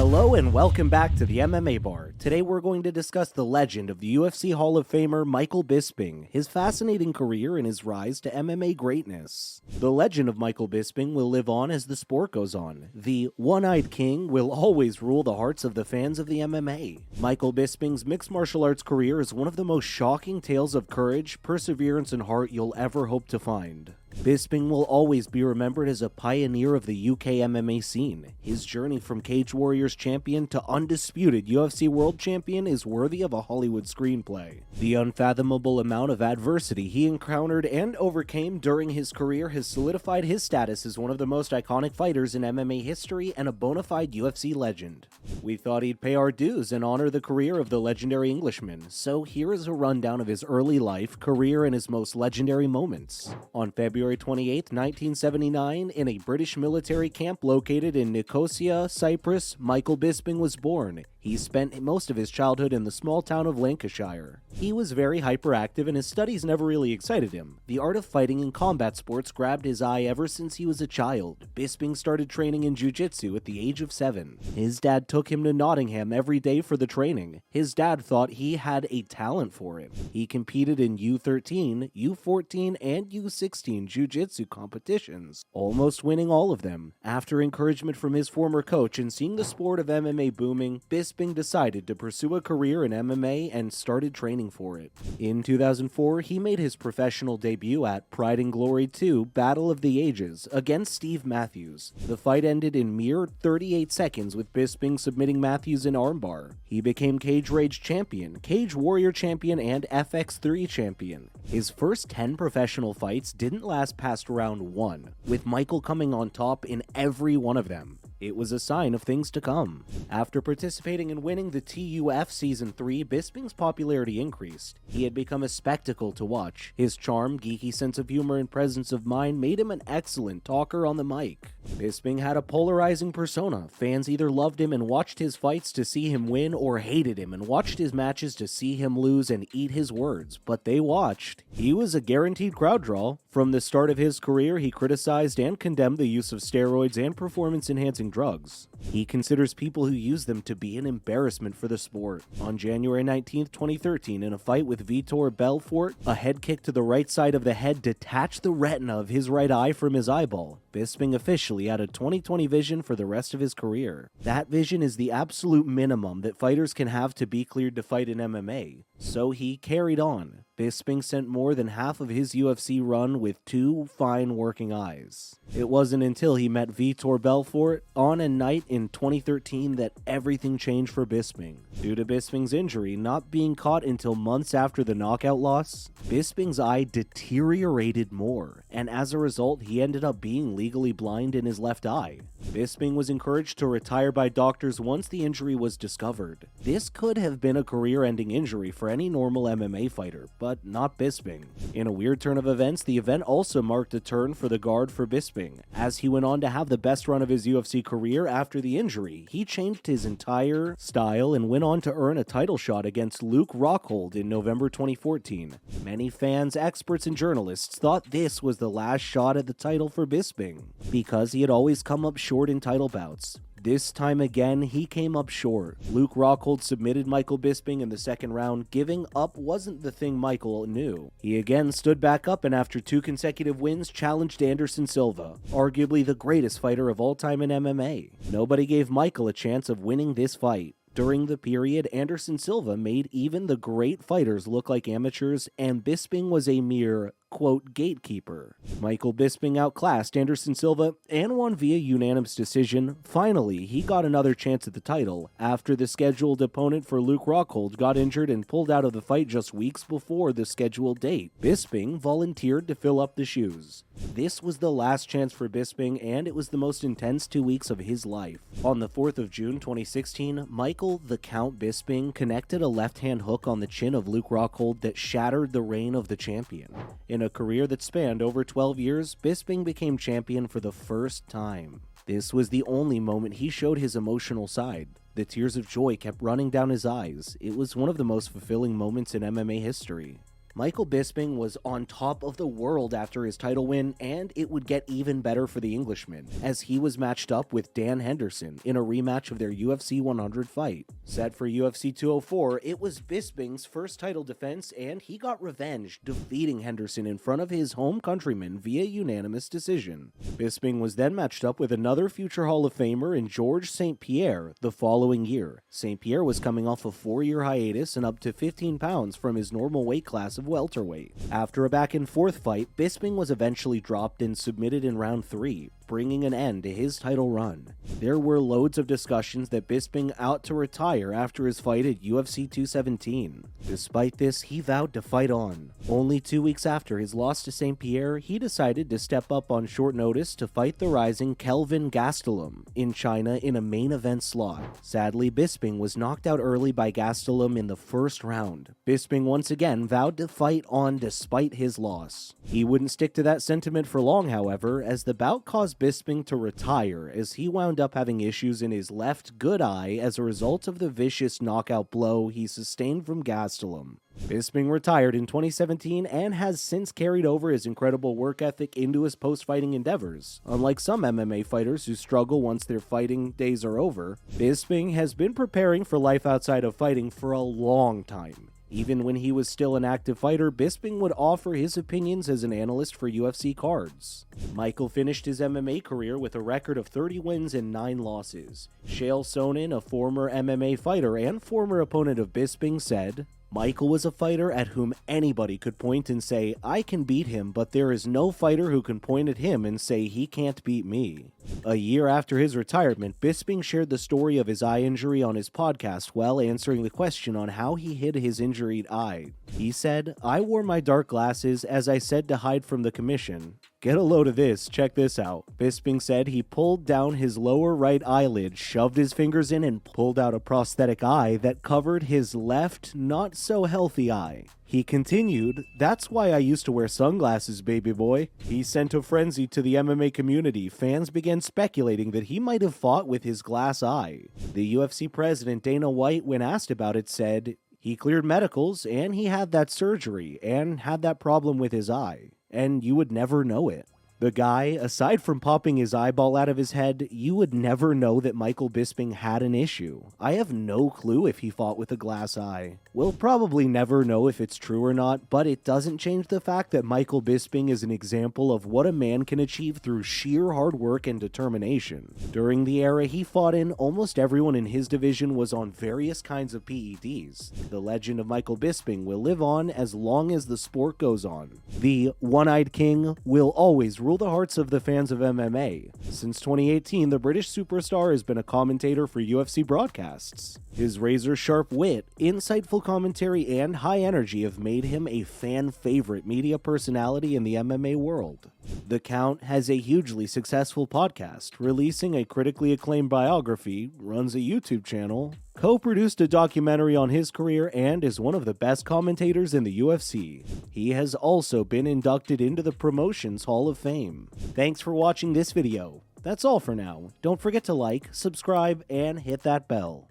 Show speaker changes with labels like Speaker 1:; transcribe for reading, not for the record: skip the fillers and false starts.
Speaker 1: Hello and welcome back to the MMA Bar. Today we're going to discuss the legend of the UFC Hall of Famer Michael Bisping, his fascinating career and his rise to MMA greatness. The legend of Michael Bisping will live on as the sport goes on. The one-eyed king will always rule the hearts of the fans of the MMA. Michael Bisping's mixed martial arts career is one of the most shocking tales of courage, perseverance, and heart you'll ever hope to find. Bisping will always be remembered as a pioneer of the UK MMA scene. His journey from Cage Warriors champion to undisputed UFC world champion is worthy of a Hollywood screenplay. The unfathomable amount of adversity he encountered and overcame during his career has solidified his status as one of the most iconic fighters in MMA history and a bona fide UFC legend. We thought he'd pay our dues and honor the career of the legendary Englishman, so here is a rundown of his early life, career, and his most legendary moments. On February 28, 1979, in a British military camp located in Nicosia, Cyprus, Michael Bisping was born. He spent most of his childhood in the small town of Lancashire. He was very hyperactive and his studies never really excited him. The art of fighting and combat sports grabbed his eye ever since he was a child. Bisping started training in jiu-jitsu at the age of 7. His dad took him to Nottingham every day for the training. His dad thought he had a talent for it. He competed in U13, U14, and U16 jiu-jitsu competitions, almost winning all of them. After encouragement from his former coach and seeing the sport of MMA booming, Bisping decided to pursue a career in MMA and started training for it. In 2004, he made his professional debut at Pride and Glory 2 Battle of the Ages against Steve Matthews. The fight ended in mere 38 seconds with Bisping submitting Matthews in armbar. He became Cage Rage champion, Cage Warrior champion, and FX3 champion. His first 10 professional fights didn't last past round 1, with Michael coming on top in every one of them. It was a sign of things to come. After participating and winning the TUF Season 3, Bisping's popularity increased. He had become a spectacle to watch. His charm, geeky sense of humor, and presence of mind made him an excellent talker on the mic. Bisping had a polarizing persona. Fans either loved him and watched his fights to see him win, or hated him and watched his matches to see him lose and eat his words, but they watched. He was a guaranteed crowd draw. From the start of his career, he criticized and condemned the use of steroids and performance-enhancing drugs. He considers people who use them to be an embarrassment for the sport. On January 19, 2013, in a fight with Vitor Belfort, a head kick to the right side of the head detached the retina of his right eye from his eyeball. Bisping officially had a 20/20 vision for the rest of his career. That vision is the absolute minimum that fighters can have to be cleared to fight in MMA. So he carried on. Bisping spent more than half of his UFC run with 2 fine working eyes. It wasn't until he met Vitor Belfort on a night in 2013 that everything changed for Bisping. Due to Bisping's injury not being caught until months after the knockout loss, Bisping's eye deteriorated more, and as a result, he ended up being legally blind in his left eye. Bisping was encouraged to retire by doctors once the injury was discovered. This could have been a career-ending injury for any normal MMA fighter, but not Bisping. In a weird turn of events, the event also marked a turn for the guard for Bisping. As he went on to have the best run of his UFC career after the injury, he changed his entire style and went on to earn a title shot against Luke Rockhold in November 2014. Many fans, experts, and journalists thought this was the last shot at the title for Bisping, because he had always come up short in title bouts. This time again, he came up short. Luke Rockhold submitted Michael Bisping in the second round. Giving up wasn't the thing Michael knew. He again stood back up and after 2 consecutive wins, challenged Anderson Silva, arguably the greatest fighter of all time in MMA. Nobody gave Michael a chance of winning this fight. During the period, Anderson Silva made even the great fighters look like amateurs, and Bisping was a mere, quote, gatekeeper. Michael Bisping outclassed Anderson Silva and won via unanimous decision. Finally, he got another chance at the title after the scheduled opponent for Luke Rockhold got injured and pulled out of the fight just weeks before the scheduled date. Bisping volunteered to fill up the shoes. This was the last chance for Bisping, and it was the most intense 2 weeks of his life. On the 4th of June 2016, Michael the Count Bisping connected a left-hand hook on the chin of Luke Rockhold that shattered the reign of the champion. In a career that spanned over 12 years, Bisping became champion for the first time. This was the only moment he showed his emotional side. The tears of joy kept running down his eyes. It was one of the most fulfilling moments in MMA history. Michael Bisping was on top of the world after his title win, and it would get even better for the Englishman, as he was matched up with Dan Henderson in a rematch of their UFC 100 fight. Set for UFC 204, it was Bisping's first title defense, and he got revenge, defeating Henderson in front of his home countrymen via unanimous decision. Bisping was then matched up with another future Hall of Famer in Georges St-Pierre the following year. St-Pierre was coming off a 4-year hiatus and up to 15 pounds from his normal weight class of welterweight. After a back-and-forth fight, Bisping was eventually dropped and submitted in round 3, bringing an end to his title run. There were loads of discussions that Bisping ought to retire after his fight at UFC 217. Despite this, he vowed to fight on. Only 2 weeks after his loss to St-Pierre, he decided to step up on short notice to fight the rising Kelvin Gastelum in China in a main event slot. Sadly, Bisping was knocked out early by Gastelum in the first round. Bisping once again vowed to fight on despite his loss. He wouldn't stick to that sentiment for long, however, as the bout caused Bisping to retire as he wound up having issues in his left good eye as a result of the vicious knockout blow he sustained from Gastelum. Bisping retired in 2017 and has since carried over his incredible work ethic into his post-fighting endeavors. Unlike some MMA fighters who struggle once their fighting days are over, Bisping has been preparing for life outside of fighting for a long time. Even when he was still an active fighter, Bisping would offer his opinions as an analyst for UFC cards. Michael finished his MMA career with a record of 30 wins and 9 losses. Chael Sonnen, a former MMA fighter and former opponent of Bisping, said, "Michael was a fighter at whom anybody could point and say, I can beat him, but there is no fighter who can point at him and say he can't beat me." A year after his retirement, Bisping shared the story of his eye injury on his podcast while answering the question on how he hid his injured eye. He said, "I wore my dark glasses, as I said, to hide from the commission." Get a load of this, check this out. Bisping said he pulled down his lower right eyelid, shoved his fingers in, and pulled out a prosthetic eye that covered his left, not so healthy eye. He continued, "That's why I used to wear sunglasses, baby boy." He sent a frenzy to the MMA community. Fans began speculating that he might have fought with his glass eye. The UFC president, Dana White, when asked about it, said, "He cleared medicals, and he had that surgery, and had that problem with his eye. And you would never know it." The guy, aside from popping his eyeball out of his head, you would never know that Michael Bisping had an issue. I have no clue if he fought with a glass eye. We'll probably never know if it's true or not, but it doesn't change the fact that Michael Bisping is an example of what a man can achieve through sheer hard work and determination. During the era he fought in, almost everyone in his division was on various kinds of PEDs. The legend of Michael Bisping will live on as long as the sport goes on. The One-Eyed King will always rule the hearts of the fans of MMA. Since 2018, the British superstar has been a commentator for UFC broadcasts. His razor-sharp wit, insightful commentary, and high energy have made him a fan-favorite media personality in the MMA world. The Count has a hugely successful podcast, releasing a critically acclaimed biography, runs a YouTube channel, co-produced a documentary on his career, and is one of the best commentators in the UFC. He has also been inducted into the promotion's Hall of Fame. Thanks for watching this video. That's all for now. Don't forget to like, subscribe, and hit that bell.